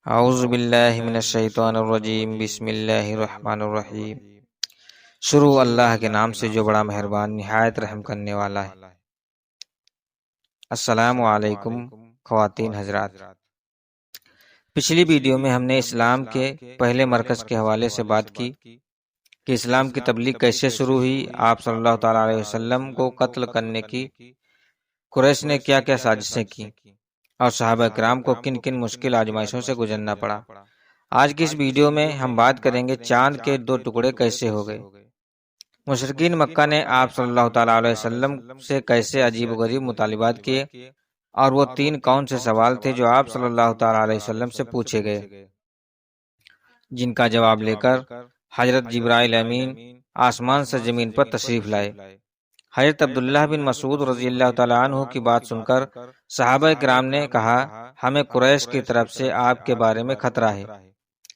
اعوذ باللہ من الشیطان الرجیم، بسم اللہ الرحمن الرحیم۔ شروع اللہ کے نام سے جو بڑا مہربان نہایت رحم کرنے والا ہے۔ السلام علیکم خواتین حضرات۔ پچھلی ویڈیو میں ہم نے اسلام کے پہلے مرکز کے حوالے سے بات کی کہ اسلام کی تبلیغ کیسے شروع ہوئی، آپ صلی اللہ تعالیٰ علیہ وسلم کو قتل کرنے کی قریش نے کیا کیا سازشیں کی، اور صحابہ کرام کو کن کن مشکل آزمائشوں سے گزرنا پڑا۔ آج کی اس ویڈیو میں ہم بات کریں گے چاند کے دو ٹکڑے کیسے ہو گئے۔ مشرکین مکہ نے آپ صلی اللہ تعالیٰ علیہ وسلم سے کیسے عجیب و غریب مطالبات کیے، اور وہ تین کون سے سوال تھے جو آپ صلی اللہ تعالیٰ علیہ وسلم سے پوچھے گئے، جن کا جواب لے کر حضرت جبرائیل امین آسمان سے زمین پر تشریف لائے۔ حضرت عبداللہ بن مسعود رضی اللہ تعالیٰ عنہ کی بات سن کر صحابہ کرام نے کہا، ہمیں قریش کی طرف سے آپ کے بارے میں خطرہ ہے۔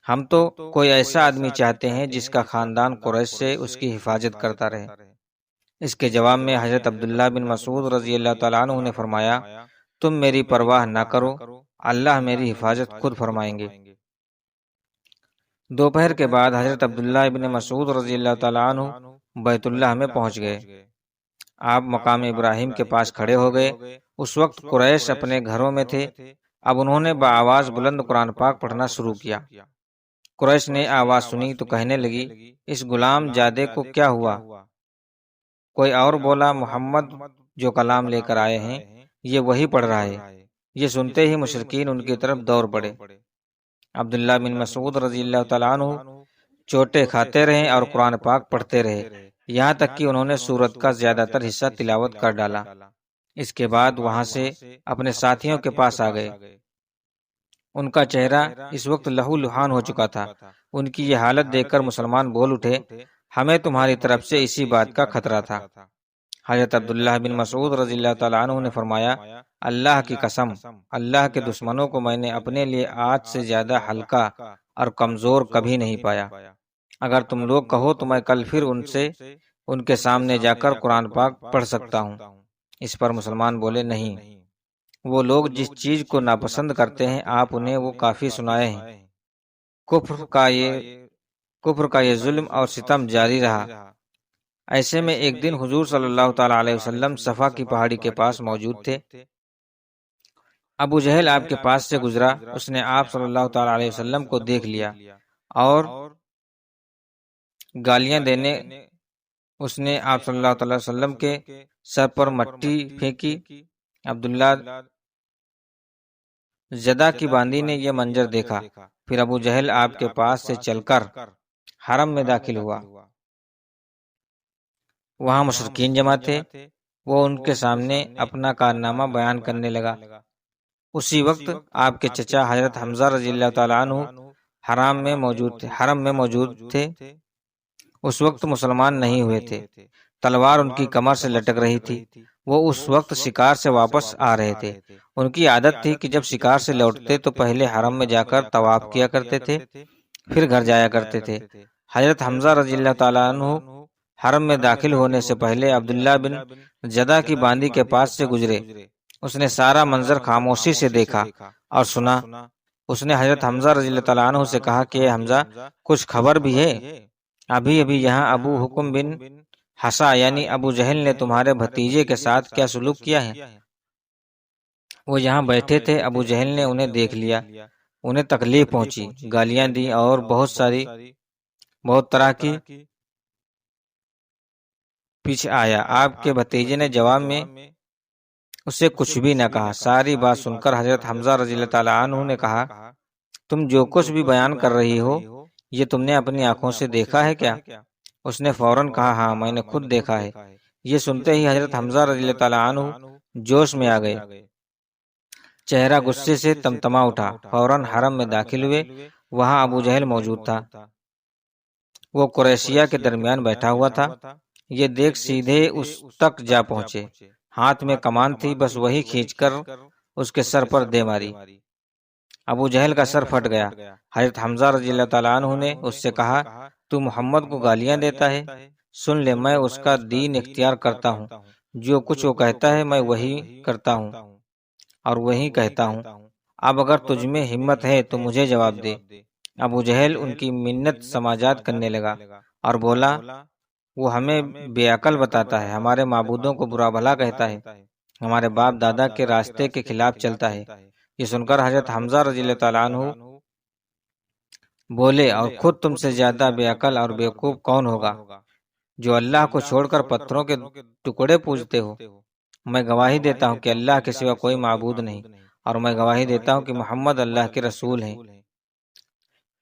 ہم تو کوئی ایسا آدمی چاہتے ہیں جس کا خاندان قریش سے اس کی حفاظت کرتا رہے۔ اس کے جواب میں حضرت عبداللہ بن مسعود رضی اللہ تعالیٰ عنہ نے فرمایا، تم میری پرواہ نہ کرو، اللہ میری حفاظت خود فرمائیں گے۔ دوپہر کے بعد حضرت عبداللہ بن مسعود رضی اللہ تعالیٰ عنہ بیت اللہ میں پہنچ گئے۔ آپ مقام ابراہیم کے پاس کھڑے ہو گئے۔ اس وقت قریش اپنے گھروں میں تھے۔ اب انہوں نے بآواز بلند قرآن پاک پڑھنا شروع کیا۔ قریش نے آواز سنی تو کہنے لگی، اس غلام جادے کو کیا ہوا؟ کوئی اور بولا، محمد جو کلام لے کر آئے ہیں یہ وہی پڑھ رہا ہے۔ یہ سنتے ہی مشرکین ان کی طرف دوڑ پڑے۔ عبداللہ بن مسعود رضی اللہ تعالیٰ عنہ چوٹے کھاتے رہے اور قرآن پاک پڑھتے رہے، یہاں تک کہ انہوں نے سورت کا زیادہ تر حصہ تلاوت کر ڈالا۔ اس کے بعد وہاں سے اپنے ساتھیوں کے پاس آ گئے۔ ان کا چہرہ اس وقت لہو لہان ہو چکا تھا۔ ان کی یہ حالت دیکھ کر مسلمان بول اٹھے، ہمیں تمہاری طرف سے اسی بات کا خطرہ تھا۔ حضرت عبداللہ بن مسعود رضی اللہ تعالیٰ عنہ نے فرمایا، اللہ کی قسم، اللہ کے دشمنوں کو میں نے اپنے لیے آج سے زیادہ ہلکا اور کمزور کبھی نہیں پایا۔ اگر تم لوگ کہو تو میں کل پھر ان کے سامنے جا کر قرآن پاک پڑھ سکتا ہوں۔ اس پر مسلمان بولے، نہیں، وہ لوگ جس چیز کو ناپسند کرتے ہیں آپ انہیں وہ کافی سنائے ہیں۔ کفر کا یہ ظلم اور ستم جاری رہا۔ ایسے میں ایک دن حضور صلی اللہ تعالیٰ علیہ وسلم صفا کی پہاڑی کے پاس موجود تھے۔ ابو جہل آپ کے پاس سے گزرا۔ اس نے آپ صلی اللہ تعالیٰ علیہ وسلم کو دیکھ لیا اور گالیاں دینے اس نے آپ صلی اللہ تعالیٰ وسلم کے سر پر مٹی پھینکی۔ عبداللہ زدہ کی باندی نے یہ منظر دیکھا۔ پھر ابو جہل آپ کے پاس سے چل کر حرم میں داخل ہوا۔ وہاں مشرکین جمع تھے۔ وہ ان کے سامنے اپنا کارنامہ بیان کرنے لگا۔ اسی وقت آپ کے چچا حضرت حمزہ رضی اللہ تعالیٰ عنہ حرم میں موجود تھے۔ اس وقت مسلمان نہیں ہوئے تھے۔ تلوار ان کی کمر سے لٹک رہی تھی۔ وہ اس وقت شکار سے واپس آ رہے تھے۔ ان کی عادت تھی کہ جب شکار سے لوٹتے تو پہلے حرم میں جا کر طواف کیا کرتے تھے، پھر گھر جایا کرتے تھے۔ حضرت حمزہ رضی اللہ تعالیٰ عنہ حرم میں داخل ہونے سے پہلے عبداللہ بن جدہ کی باندی کے پاس سے گزرے۔ اس نے سارا منظر خاموشی سے دیکھا اور سنا۔ اس نے حضرت حمزہ رضی اللہ تعالیٰ عنہ سے کہا کہ اے حمزہ، کچھ خبر بھی ہے؟ ابھی یہاں ابو حکم بن حسا یعنی ابو جہل نے تمہارے بھتیجے کے ساتھ کیا سلوک کیا ہے؟ وہ یہاں بیٹھے تھے۔ ابو جہل نے انہیں دیکھ لیا، انہیں تکلیف پہنچی، گالیاں دی اور بہت طرح کی پیچھے آیا۔ آپ کے بھتیجے نے جواب میں اسے کچھ بھی نہ کہا۔ ساری بات سن کر حضرت حمزہ رضی اللہ تعالیٰ عنہ نے کہا، تم جو کچھ بھی بیان کر رہی ہو یہ تم نے اپنی آنکھوں سے دیکھا ہے کیا؟ اس نے فوراً کہا، ہاں میں نے خود دیکھا ہے۔ یہ سنتے ہی حضرت حمزہ رضی اللہ تعالیٰ عنہ جوش میں آ گئے، چہرہ غصے سے تمتما اٹھا۔ فوراً حرم میں داخل ہوئے۔ وہاں ابو جہل موجود تھا۔ وہ قریشیہ کے درمیان بیٹھا ہوا تھا۔ یہ دیکھ سیدھے اس تک جا پہنچے۔ ہاتھ میں کمان تھی، بس وہی کھینچ کر اس کے سر پر دے ماری۔ ابو جہل کا سر پھٹ گیا۔ حضرت حمزہ رضی اللہ تعالیٰ عنہ نے اس سے کہا، تو محمد کو گالیاں دیتا ہے؟ سن لے، میں اس کا دین اختیار کرتا ہوں۔ جو کچھ وہ کہتا ہے میں وہی کرتا ہوں اور وہی کہتا ہوں۔ اب اگر تجھ میں ہمت ہے تو مجھے جواب دے۔ ابو جہل ان کی منت سماجات کرنے لگا اور بولا، وہ ہمیں بے عقل بتاتا ہے، ہمارے معبودوں کو برا بھلا کہتا ہے، ہمارے باپ دادا کے راستے کے خلاف چلتا ہے۔ یہ سن کر حضرت حمزہ رضی اللہ تعالیٰ عنہ بولے، اور خود تم سے زیادہ بے عقل اور بیوقوف کون ہوگا جو اللہ کو چھوڑ کر پتھروں کے ٹکڑے پوجتے ہو؟ میں گواہی دیتا ہوں کہ اللہ کے سوا کوئی معبود نہیں، اور میں گواہی دیتا ہوں کہ محمد اللہ کے رسول ہیں۔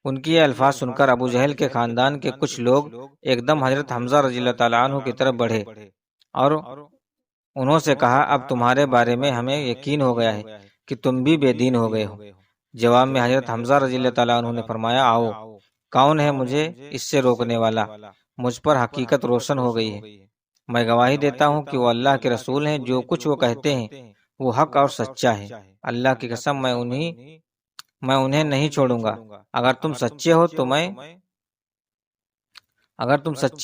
ان کی یہ الفاظ سن کر ابو جہل کے خاندان کے کچھ لوگ ایک دم حضرت حمزہ رضی اللہ تعالیٰ عنہ کی طرف بڑھے اور انہوں سے کہا، اب تمہارے بارے میں ہمیں یقین ہو گیا ہے کہ تم بھی بے دین ہو گئے ہو۔ جواب میں حضرت حمزہ رضی اللہ تعالیٰ عنہ نے فرمایا، آؤ، کون ہے مجھے اس سے روکنے والا؟ مجھ پر حقیقت روشن ہو گئی ہے۔ میں گواہی دیتا ہوں کہ وہ اللہ کے رسول ہیں، جو کچھ وہ کہتے ہیں وہ حق اور سچا ہے۔ اللہ کی قسم میں انہیں نہیں چھوڑوں گا۔ اگر تم سچے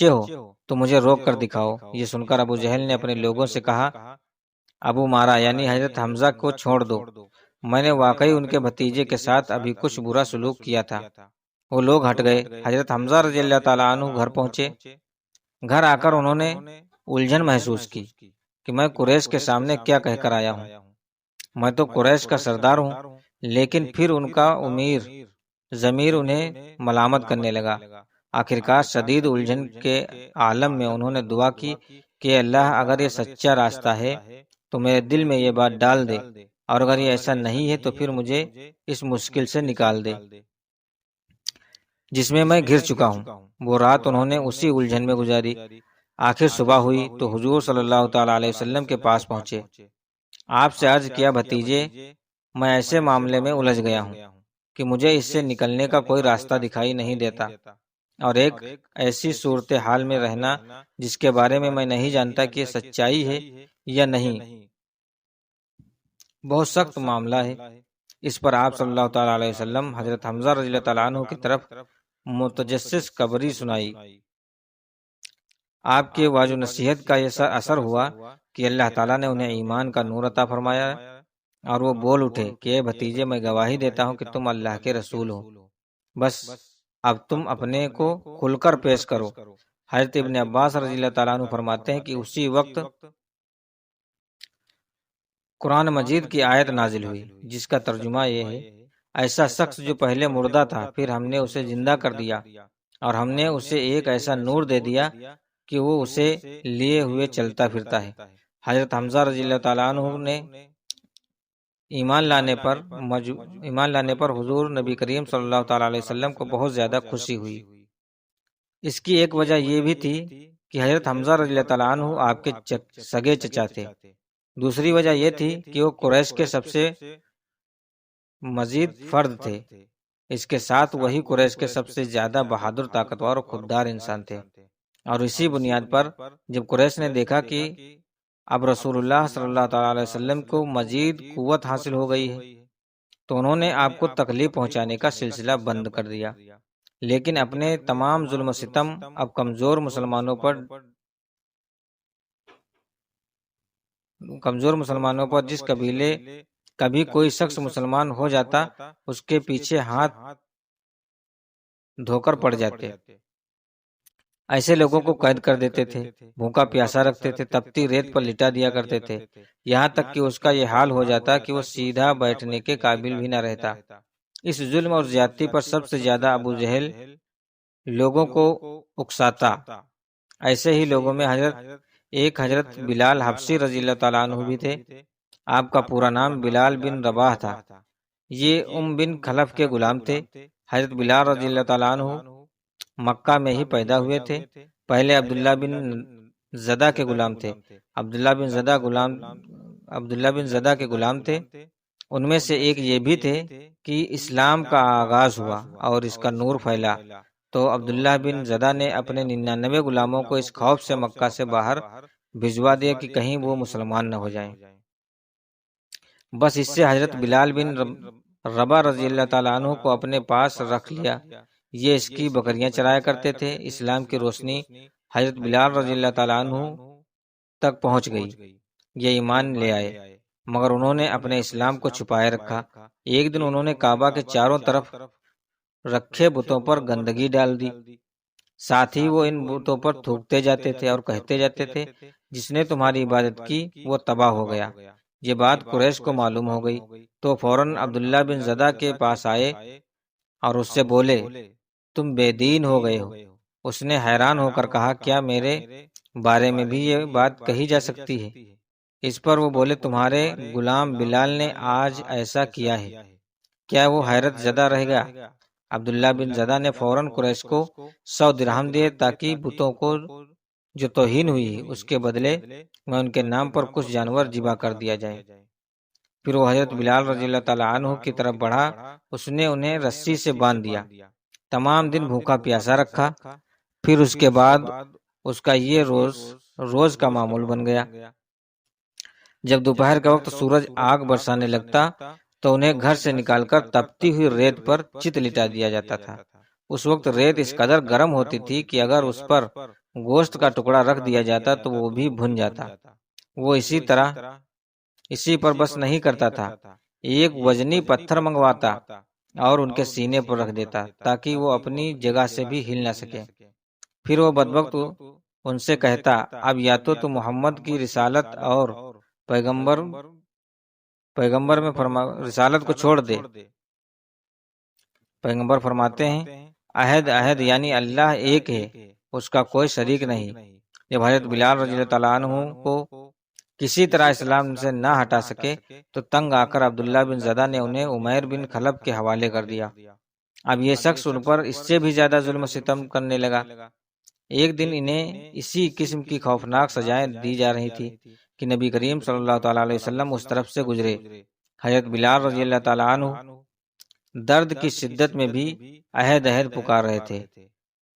ہو تو مجھے روک کر دکھاؤ۔ یہ سن کر ابو جہل نے اپنے لوگوں سے کہا، ابو مارا یعنی حضرت حمزہ کو چھوڑ دو، میں نے واقعی ان کے بھتیجے کے ساتھ ابھی کچھ برا سلوک کیا تھا۔ وہ لوگ ہٹ گئے۔ حضرت حمزہ رضی اللہ تعالیٰ عنہ گھر پہنچے۔ گھر آ کر انہوں نے الجھن محسوس کی کہ میں قریش کے سامنے کیا کہہ کر آیا ہوں۔ میں تو قریش کا سردار ہوں، لیکن پھر ان کا ضمیر انہیں ملامت کرنے لگا۔ آخرکار شدید الجھن کے عالم میں انہوں نے دعا کی کہ اللہ، اگر یہ سچا راستہ ہے تو میرے دل میں یہ بات ڈال دے، اور اگر یہ ایسا نہیں ہے تو پھر مجھے اس مشکل سے نکال دے جس میں میں گھر چکا ہوں۔ وہ رات انہوں نے اسی الجھن میں گزاری۔ آخر صبح ہوئی تو حضور صلی اللہ تعالیٰ علیہ وسلم کے پاس پہنچے۔ آپ سے عرض کیا، بھتیجے، میں ایسے معاملے میں الجھ گیا ہوں کہ مجھے اس سے نکلنے کا کوئی راستہ دکھائی نہیں دیتا، اور ایک ایسی صورتحال میں رہنا جس کے بارے میں میں نہیں جانتا کہ یہ سچائی ہے یا نہیں، بہت سخت معاملہ ہے۔ اس پر آپ صلی اللہ تعالیٰ علیہ وسلم حضرت حمزہ رضی اللہ تعالیٰ عنہ کی طرف متجسس قبری سنائی۔ آپ کے واج و نصیحت کا یہ اثر ہوا کہ اللہ تعالیٰ نے انہیں ایمان کا نور عطا فرمایا، اور وہ بول اٹھے کہ اے بھتیجے، میں گواہی دیتا ہوں کہ تم اللہ کے رسول ہو، بس اب تم اپنے کو کھل کر پیش کرو۔ حضرت ابن عباس رضی اللہ تعالیٰ عنہ فرماتے ہیں کہ اسی وقت قرآن مجید کی آیت نازل ہوئی جس کا ترجمہ یہ ہے، ایسا شخص جو پہلے مردہ تھا، پھر ہم نے اسے زندہ کر دیا، اور ہم نے اسے ایک ایسا نور دے دیا کہ وہ اسے لیے ہوئے چلتا پھرتا ہے۔ حضرت حمزہ رضی اللہ تعالیٰ عنہ نے ایمان لانے پر حضور نبی کریم صلی اللہ تعالیٰ علیہ وسلم کو بہت زیادہ خوشی ہوئی۔ اس کی ایک وجہ یہ بھی تھی کہ حضرت حمزہ رضی اللہ تعالیٰ عنہ آپ کے سگے چچا تھے۔ دوسری وجہ یہ تھی کہ وہ قریش کے سب سے مزید فرد تھے، اس کے ساتھ وہی قریش کے سب سے زیادہ بہادر، طاقتور اور خوددار انسان تھے۔ اور اسی بنیاد پر جب قریش نے دیکھا کہ اب رسول اللہ صلی اللہ تعالیٰ علیہ وسلم کو مزید قوت حاصل ہو گئی ہے تو انہوں نے آپ کو تکلیف پہنچانے کا سلسلہ بند کر دیا، لیکن اپنے تمام ظلم و ستم اب کمزور مسلمانوں پر جس قبیلے کبھی کوئی شخص مسلمان ہو جاتا اس کے پیچھے ہاتھ دھو کر پڑ جاتے، ایسے لوگوں کو قید کر دیتے تھے، بھوکا پیاسا رکھتے تھے، تپتی ریت پر لٹا دیا کرتے تھے، یہاں تک کہ اس کا یہ حال ہو جاتا کہ وہ سیدھا بیٹھنے کے قابل بھی نہ رہتا۔ اس ظلم اور زیادتی پر سب سے زیادہ ابو جہل لوگوں کو اکساتا۔ ایسے ہی لوگوں میں حضرت بلال حبشی رضی اللہ تعالیٰ عنہ بھی تھے۔ آپ کا پورا نام بلال بن رباح تھا۔ یہ بن خلف کے غلام تھے۔ حضرت بلال رضی اللہ تعالیٰ عنہ مکہ میں ہی پیدا ہوئے تھے۔ پہلے عبداللہ بن زدہ کے غلام تھے۔ عبداللہ بن زدہ کے غلام تھے۔ ان میں سے ایک یہ بھی تھے کہ اسلام کا آغاز ہوا اور اس کا نور پھیلا تو عبداللہ بن زدہ نے اپنے 99 غلاموں کو اس خوف سے مکہ سے باہر بھجوا دیا کہ کہیں وہ مسلمان نہ ہو جائیں۔ بس اس سے حضرت بلال بن رباح رضی اللہ تعالیٰ عنہ کو اپنے پاس رکھ لیا۔ یہ اس کی بکریاں چرایا کرتے تھے۔ اسلام کی روشنی حضرت بلال رضی اللہ تعالیٰ عنہ تک پہنچ گئی، یہ ایمان لے آئے۔ مگر انہوں نے اپنے اسلام کو چھپائے رکھا۔ ایک دن انہوں نے کعبہ کے چاروں طرف رکھے بتوں پر گندگی ڈال دی، ساتھ ہی وہ ان بتوں پر تھوکتے جاتے تھے اور کہتے جاتے تھے جس نے تمہاری عبادت کی وہ تباہ ہو گیا۔ یہ بات قریش کو معلوم ہو گئی تو فوراً عبداللہ بن زدہ کے پاس آئے اور اس سے بولے تم بے دین ہو گئے ہو۔ اس نے حیران ہو کر کہا کیا میرے بارے میں بھی یہ بات کہی جا سکتی ہے؟ اس پر وہ بولے تمہارے غلام بلال نے آج ایسا کیا ہے، کیا وہ حیرت زدہ رہ گیا؟ عبداللہ بن زدہ نے فوراً قریش کو 100 درہم دیے تاکہ بتوں کو جو توہین ہوئی اس کے بدلے میں ان کے نام پر کچھ جانور ذبح کر دیا جائے۔ پھر وہ حضرت بلال رضی اللہ تعالیٰ عنہ کی طرف بڑھا، اس نے انہیں رسی سے باندھ دیا، تمام دن بھوکا پیاسا رکھا، پھر اس کے بعد اس کا یہ روز کا معمول بن گیا۔ جب دوپہر کا وقت سورج آگ برسانے لگتا تو انہیں گھر سے نکال کر تپتی ہوئی ریت پر چت لٹا دیا جاتا تھا۔ اس وقت ریت اس قدر گرم ہوتی تھی کہ اگر اس پر گوشت کا ٹکڑا رکھ دیا جاتا تو وہ بھی بھن جاتا۔ وہ اسی پر بس نہیں کرتا تھا، ایک وزنی پتھر منگواتا اور ان کے سینے پر رکھ دیتا تاکہ وہ اپنی جگہ سے بھی ہل نہ سکے۔ پھر وہ بدبخت ان سے کہتا اب یا تو تم محمد کی رسالت اور پیغمبر میں رسالت کو چھوڑ دے۔ پیغمبر فرماتے ہیں عہد یعنی اللہ ایک ہے، اس کا کوئی شریک نہیں۔ جب حضرت بلال رضی اللہ تعالیٰ عنہ کو کسی طرح اسلام سے نہ ہٹا سکے تو تنگ آ کر عبداللہ بن زدہ نے انہیں عمیر بن خلف کے حوالے کر دیا۔ اب یہ شخص ان پر اس سے بھی زیادہ ظلم و ستم کرنے لگا۔ ایک دن انہیں اسی قسم کی خوفناک سزائیں دی جا رہی تھی کہ نبی کریم صلی اللہ تعالیٰ علیہ وسلم اس طرف سے گزرے۔ حضرت بلال رضی اللہ تعالیٰ عنہ درد کی شدت میں بھی عہد پکار رہے تھے۔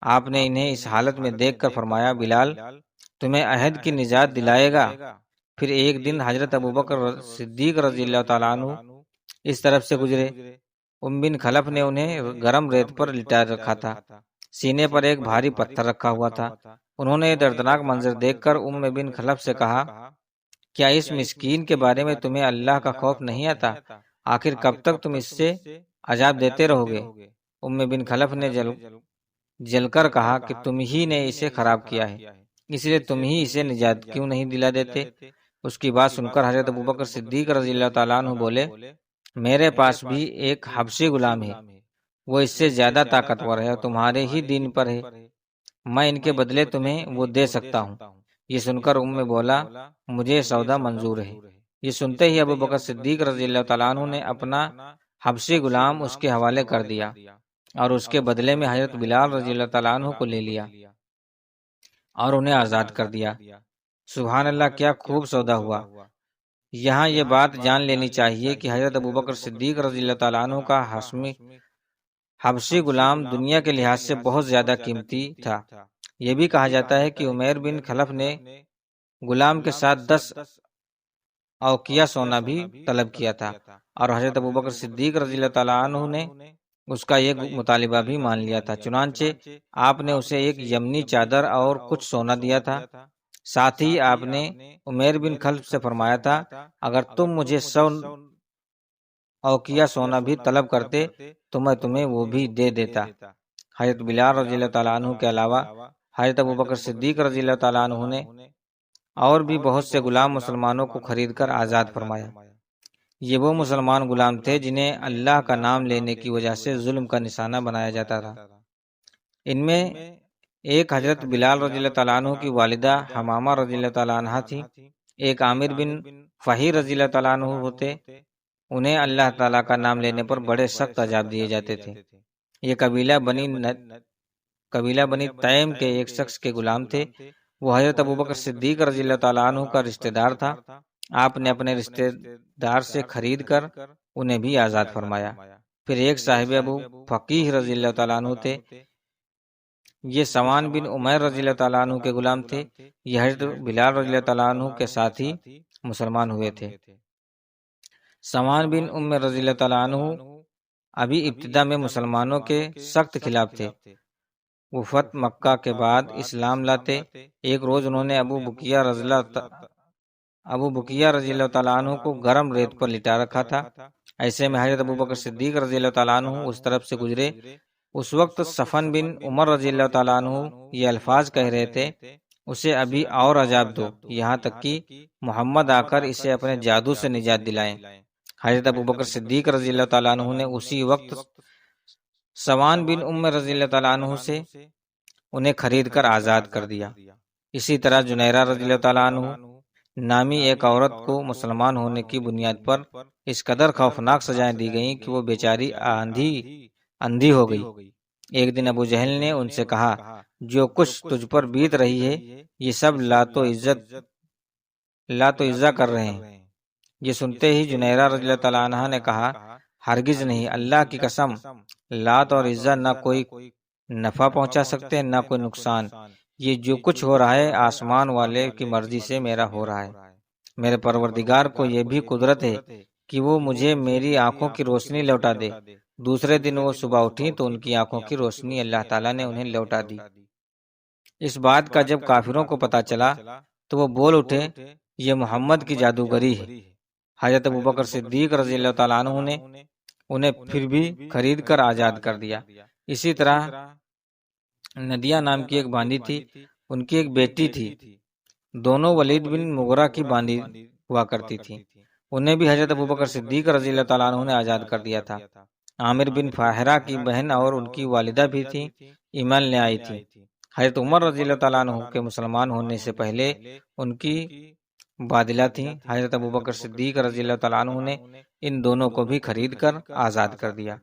آپ نے انہیں اس حالت میں دیکھ کر فرمایا بلال تمہیں عہد کی نجات دلائے گا۔ پھر ایک دن حضرت ابوبکر صدیق رضی اللہ تعالیٰ عنہ اس طرف سے گزرے۔ بن خلف نے انہیں گرم ریت پر لٹا رکھا تھا، سینے پر ایک بھاری پتھر رکھا ہوا تھا۔ انہوں نے دردناک منظر دیکھ کر بن خلف سے کہا کیا اس مسکین کے بارے میں تمہیں اللہ کا خوف نہیں آتا؟ آخر کب تک تم اس سے عذاب دیتے رہو گے؟ بن خلف نے جل کر کہا کہ تم ہی نے اسے خراب کیا ہے، اس لیے تم ہی اسے نجات کیوں نہیں دلا دیتے؟ اس کی بات سن کر حضرت ابوبکر صدیق رضی اللہ تعالیٰ عنہ بولے میرے پاس بھی ایک حبشی غلام ہے، وہ اس سے زیادہ طاقتور ہے اور تمہارے ہی دین پر ہے، میں ان کے بدلے تمہیں وہ دے سکتا ہوں۔ یہ سن کر بولا مجھے سودا منظور ہے۔ یہ سنتے ہی ابوبکر صدیق رضی اللہ تعالیٰ عنہ نے اپنا حبشی غلام اس کے حوالے کر دیا اور اس کے بدلے میں حضرت بلال رضی اللہ تعالیٰ عنہ کو لے لیا اور انہیں آزاد کر دیا۔ سبحان اللہ، کیا خوب سودا ہوا۔ یہاں یہ بات جان لینی چاہیے کہ حضرت ابوبکر صدیق رضی اللہ تعالیٰ عنہ کا حبشی غلام دنیا کے لحاظ سے بہت زیادہ قیمتی تھا۔ یہ بھی کہا جاتا ہے کہ عمیر بن خلف نے غلام کے ساتھ 10 اوقیہ سونا بھی طلب کیا تھا اور حضرت ابوبکر صدیق رضی اللہ تعالیٰ عنہ نے اس کا یہ مطالبہ بھی مان لیا تھا۔ چنانچہ آپ نے اسے ایک یمنی چادر اور کچھ سونا دیا تھا۔ ساتھ ہی آپ نے عمیر بن خلف سے فرمایا تھا اگر تم مجھے 100 اوقیہ سونا بھی طلب کرتے تو میں تمہیں وہ بھی دے دیتا۔ حضرت بلال رضی اللہ تعالیٰ عنہ کے علاوہ حضرت ابوبکر صدیق رضی اللہ تعالیٰ عنہ نے اور بھی بہت سے غلام مسلمانوں کو خرید کر آزاد فرمایا۔ یہ وہ مسلمان غلام تھے جنہیں اللہ کا نام لینے کی وجہ سے ظلم کا نشانہ بنایا جاتا تھا۔ ان میں ایک حضرت بلال رضی اللہ تعالیٰ عنہ کی والدہ حمامہ رضی اللہ تعالیٰ عنہ تھی، ایک عامر بن فہیر رضی اللہ تعالیٰ عنہ ہوتے، انہیں اللہ تعالیٰ کا نام لینے پر بڑے سخت عذاب دیے جاتے تھے۔ یہ قبیلہ بنی تیم کے ایک شخص کے غلام تھے، وہ حضرت ابوبکر صدیق رضی اللہ تعالیٰ عنہ کا رشتہ دار تھا۔ آپ نے اپنے رشتہ دار سے خرید کر انہیں بھی آزاد فرمایا۔ پھر ایک صاحب ابو فقیہ رضی اللہ تعالیٰ عنہ تھے، یہ سوان بن عمیر رضی اللہ تعالیٰ عنہ کے غلام تھے، یہ حضرت بلال رضی اللہ تعالیٰ عنہ کے ساتھ ہی مسلمان ہوئے تھے۔ سوان بن عمیر رضی اللہ تعالیٰ عنہ ابھی ابتدا میں مسلمانوں کے سخت خلاف تھے۔ وہ فتح مکہ کے بعد اسلام لاتے۔ ایک روز انہوں نے ابو بکیہ ابو بکیہ رضی اللہ تعالیٰ عنہ کو گرم ریت پر لٹا رکھا تھا۔ ایسے میں حضرت ابوبکر صدیق رضی اللہ تعالیٰ عنہ اس طرف سے گزرے۔ اس وقت صفن بن عمر رضی اللہ تعالیٰ عنہ یہ الفاظ کہہ رہے تھے، اسے ابھی اور عذاب دو، یہاں تک کہ محمد آ کر اسے اپنے جادو سے نجات دلائیں۔ حضرت ابوبکر صدیق رضی اللہ تعالیٰ عنہ نے اسی وقت سوان بن ام رضی اللہ تعالیٰ عنہ سے انہیں خرید کر آزاد کر دیا۔ اسی طرح جنیرہ رضی اللہ تعالیٰ عنہ نامی ایک عورت کو مسلمان ہونے کی بنیاد پر اس قدر خوفناک سزائیں دی گئیں کہ وہ بیچاری اندھی ہو گئی۔ ایک دن ابو جہل نے ان سے کہا، جو کچھ تجھ پر بیت رہی ہے یہ سب لات و عزت کر رہے ہیں۔ یہ سنتے ہی جنیرہ رضی اللہ تعالیٰ عنہ نے کہا، ہرگز نہیں، اللہ کی قسم، لات اور عزت نہ کوئی نفع پہنچا سکتے نہ کوئی نقصان۔ یہ جو کچھ ہو رہا ہے آسمان والے کی مرضی سے میرا ہو رہا ہے۔ میرے پروردگار کو یہ بھی قدرت ہے کہ وہ مجھے میری آنکھوں کی روشنی لوٹا دے۔ دوسرے دن وہ صبح اٹھی تو ان کی آنکھوں کی روشنی اللہ تعالیٰ نے انہیں لوٹا دی۔ اس بات کا جب کافروں کو پتہ چلا تو وہ بول اٹھے، یہ محمد کی جادوگری ہے۔ حضرت ابوبکر صدیق رضی اللہ تعالیٰ عنہ نے انہیں پھر بھی خرید کر آزاد کر دیا۔ اسی طرح ندیہ نام کی ایک باندی تھی، ان کی ایک بیٹی تھی، دونوں ولید بن مغیرہ کی باندی ہوا کرتی تھی۔ انہیں بھی حضرت ابوبکر صدیق رضی اللہ تعالیٰ عنہ نے آزاد کر دیا تھا۔ عامر بن فاہرہ کی بہن اور ان کی والدہ بھی تھی، ایمان لے آئی تھی۔ حضرت عمر رضی اللہ تعالیٰ عنہ کے مسلمان ہونے سے پہلے ان کی بادلہ تھیں۔ حضرت ابوبکر صدیق رضی اللہ تعالیٰ عنہ نے ان دونوں کو بھی خرید کر آزاد کر دیا۔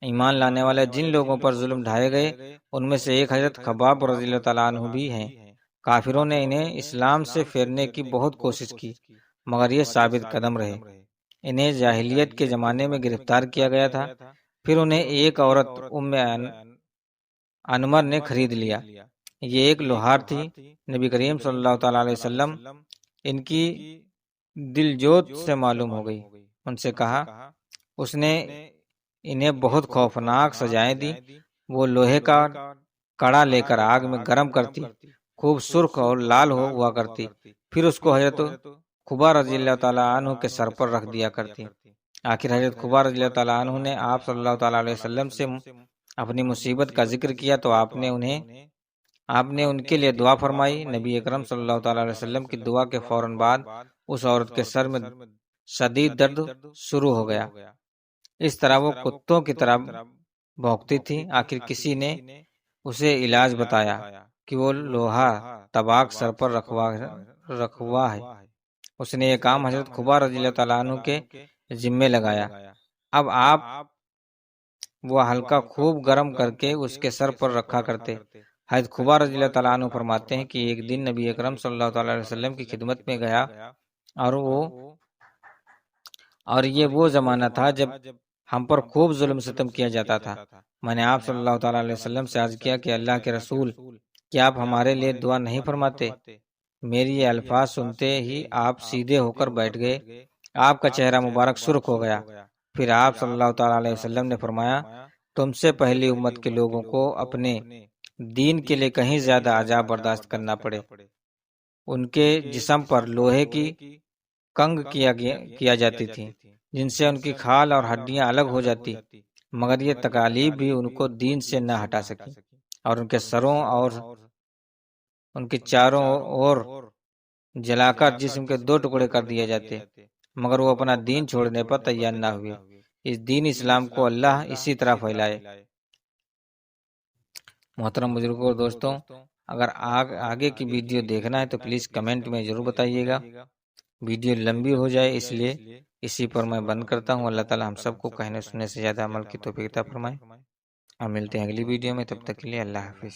ایمان لانے والے جن لوگوں پر ظلم ڈھائے گئے ان میں سے ایک حضرت خباب رضی اللہ تعالیٰ عنہ بھی ہیں۔ کافروں نے انہیں اسلام سے پھیرنے کی بہت کوشش کی مگر یہ ثابت قدم رہے۔ انہیں جاہلیت کے زمانے میں گرفتار کیا گیا تھا، پھر انہیں ایک عورت ام انمر نے خرید لیا۔ یہ ایک لوہار تھی۔ نبی کریم صلی اللہ تعالیٰ علیہ وسلم ان کی دل جوت سے معلوم ہو گئی، ان سے کہا، اس نے انہیں بہت خوفناک سزائیں دی۔ وہ لوہے کا کڑا لے کر آگ میں گرم کرتی، خوب سرخ اور لال ہوا کرتی، پھر اس کو حضرت خبا رضی اللہ تعالیٰ عنہ کے سر پر رکھ دیا کرتی۔ آخر حضرت خبا رضی اللہ تعالیٰ عنہ نے آپ صلی اللہ تعالیٰ علیہ وسلم سے اپنی مصیبت کا ذکر کیا تو آپ نے ان کے لیے دعا فرمائی۔ نبی اکرم صلی اللہ تعالیٰ علیہ وسلم کی دعا کے فوراً بعد اس عورت کے سر میں شدید درد شروع ہو گیا۔ اس طرح وہ کتوں کی طرح بھونکتی تھی۔ آخر کسی نے اسے علاج بتایا کہ وہ لوہا طباق سر پر رکھوا ہے۔ اس نے یہ کام حضرت خبا رضی اللہ تعالیٰ عنہ کے ذمے لگایا۔ اب آپ وہ حلقہ خوب گرم کر کے اس کے سر پر رکھا کرتے۔ حضرت خبا رضی اللہ تعالیٰ عنہ فرماتے ہیں کہ ایک دن نبی اکرم صلی اللہ تعالیٰ علیہ وسلم کی خدمت میں گیا اور یہ وہ زمانہ تھا جب ہم پر خوب ظلم ستم کیا جاتا تھا۔ میں نے آپ صلی اللہ تعالیٰ علیہ وسلم سے عرض کیا کہ اللہ کے رسول، کیا آپ ہمارے لیے دعا نہیں فرماتے؟ میری یہ الفاظ سنتے ہی آپ سیدھے ہو کر بیٹھ گئے، آپ کا چہرہ مبارک سرخ ہو گیا۔ پھر آپ صلی اللہ تعالیٰ علیہ وسلم نے فرمایا، تم سے پہلی امت کے لوگوں کو اپنے دین کے لیے کہیں زیادہ عذاب برداشت کرنا پڑے۔ ان کے جسم پر لوہے کی کنگ کیا جاتی تھی جن سے ان کی کھال اور ہڈیاں الگ ہو جاتی، مگر یہ تکالیف بھی ان کو دین سے نہ ہٹا سکی، اور ان کے سروں اور ان کے چاروں اور جلا کر جسم کے 2 ٹکڑے کر دیے جاتے، مگر وہ اپنا دین چھوڑنے پر تیار نہ ہوئے۔ اس دین اسلام کو اللہ اسی طرح پھیلائے۔ محترم بزرگوں اور دوستوں، اگر آگے کی ویڈیو دیکھنا ہے تو پلیز کمنٹ میں ضرور بتائیے گا۔ ویڈیو لمبی ہو جائے اس لیے اسی پر میں بند کرتا ہوں۔ اللہ تعالی ہم سب کو کہنے سننے سے زیادہ عمل کی توفیق عطا فرمائے، اور ملتے ہیں اگلی ویڈیو میں، تب تک کے لیے اللہ حافظ۔